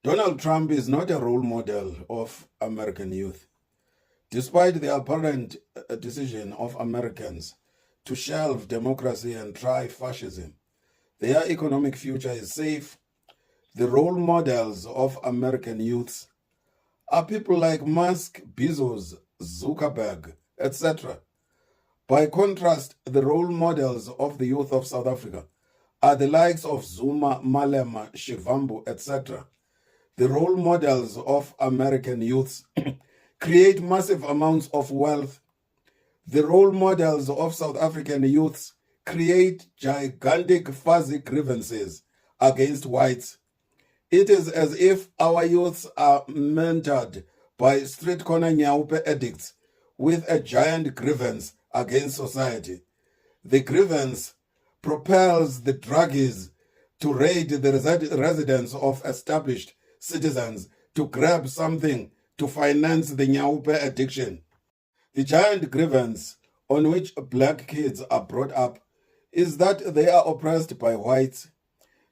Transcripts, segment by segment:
Donald Trump is not a role model of American youth. Despite the apparent decision of Americans to shelve democracy and try fascism, their economic future is safe. The role models of American youths are people like Musk, Bezos, Zuckerberg, etc. By contrast, the role models of the youth of South Africa are the likes of Zuma, Malema, Shivambu, etc. The role models of American youths create massive amounts of wealth. The role models of South African youths create gigantic fuzzy grievances against whites. It is as if our youths are mentored by street corner nyaupe addicts with a giant grievance against society. The grievance propels the druggies to raid the residence of established citizens to grab something to finance the nyaupe addiction. The giant grievance on which black kids are brought up is that they are oppressed by whites.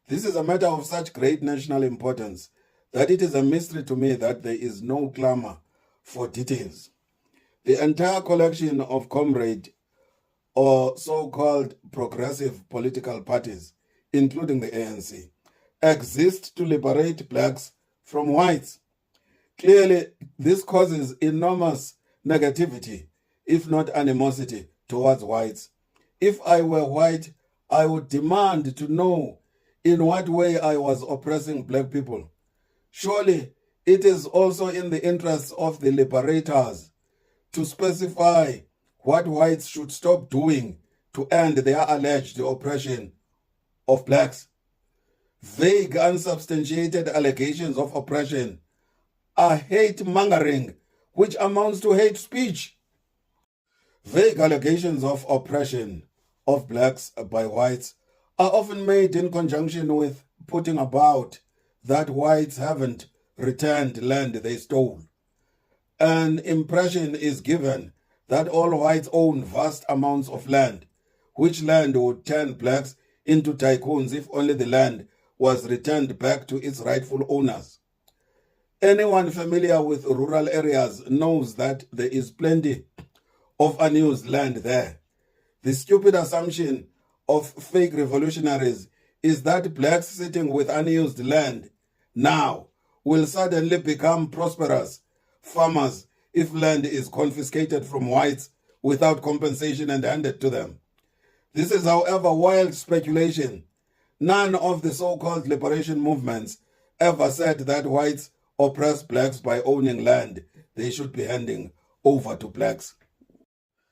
This is a matter of such great national importance that it is a mystery to me that there is no clamor for details. The entire collection of comrade or so-called progressive political parties, including the ANC, exist to liberate blacks from whites. Clearly, this causes enormous negativity, if not animosity, towards whites. If I were white, I would demand to know in what way I was oppressing black people. Surely, it is also in the interests of the liberators to specify what whites should stop doing to end their alleged oppression of blacks. Vague, unsubstantiated allegations of oppression are hate-mongering, which amounts to hate speech. Vague allegations of oppression of blacks by whites are often made in conjunction with putting about that whites haven't returned land they stole. An impression is given that all whites own vast amounts of land, which land would turn blacks into tycoons if only the land was returned back to its rightful owners. Anyone familiar with rural areas knows that there is plenty of unused land there. The stupid assumption of fake revolutionaries is that blacks sitting with unused land now will suddenly become prosperous farmers if land is confiscated from whites without compensation and handed to them. This is, however, wild speculation. None of the so-called liberation movements ever said that whites oppress blacks by owning land they should be handing over to blacks.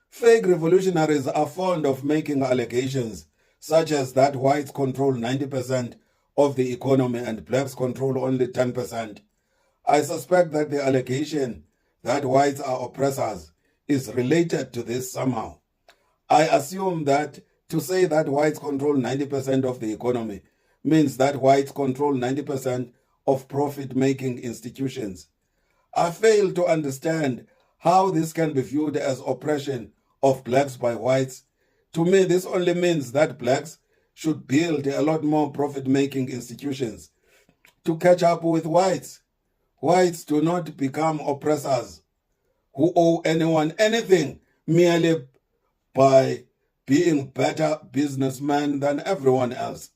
Fake revolutionaries are fond of making allegations such as that whites control 90% of the economy and blacks control only 10%. I suspect that the allegation that whites are oppressors is related to this somehow. I assume that to say that whites control 90% of the economy means that whites control 90% of profit-making institutions. I fail to understand how this can be viewed as oppression of blacks by whites. To me, this only means that blacks should build a lot more profit-making institutions to catch up with whites. Whites do not become oppressors who owe anyone anything merely by being better businessmen than everyone else.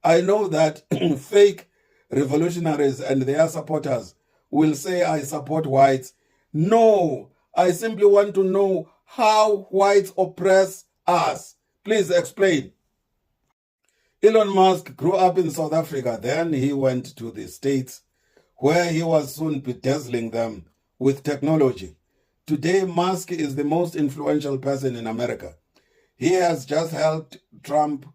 I know that fake revolutionaries and their supporters will say I support whites. No, I simply want to know how whites oppress us. Please explain. Elon Musk grew up in South Africa. Then he went to the States, where he was soon bedazzling them with technology. Today, Musk is the most influential person in America. He has just helped Trump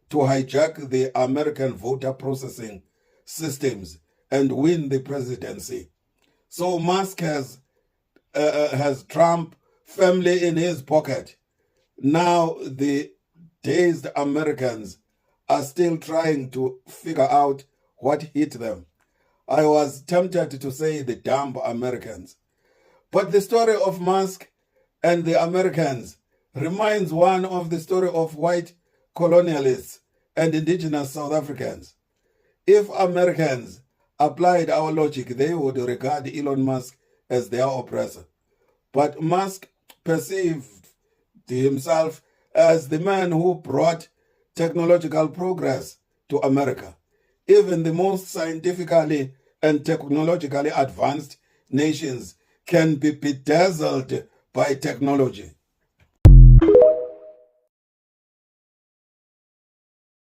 to hijack the American voter processing systems and win the presidency. So Musk has Trump firmly in his pocket. Now the dazed Americans are still trying to figure out what hit them. I was tempted to say the dumb Americans. But the story of Musk and the Americans reminds one of the story of white colonialists and indigenous South Africans. If Americans applied our logic, they would regard Elon Musk as their oppressor. But Musk perceived himself as the man who brought technological progress to America. Even the most scientifically and technologically advanced nations can be bedazzled by technology.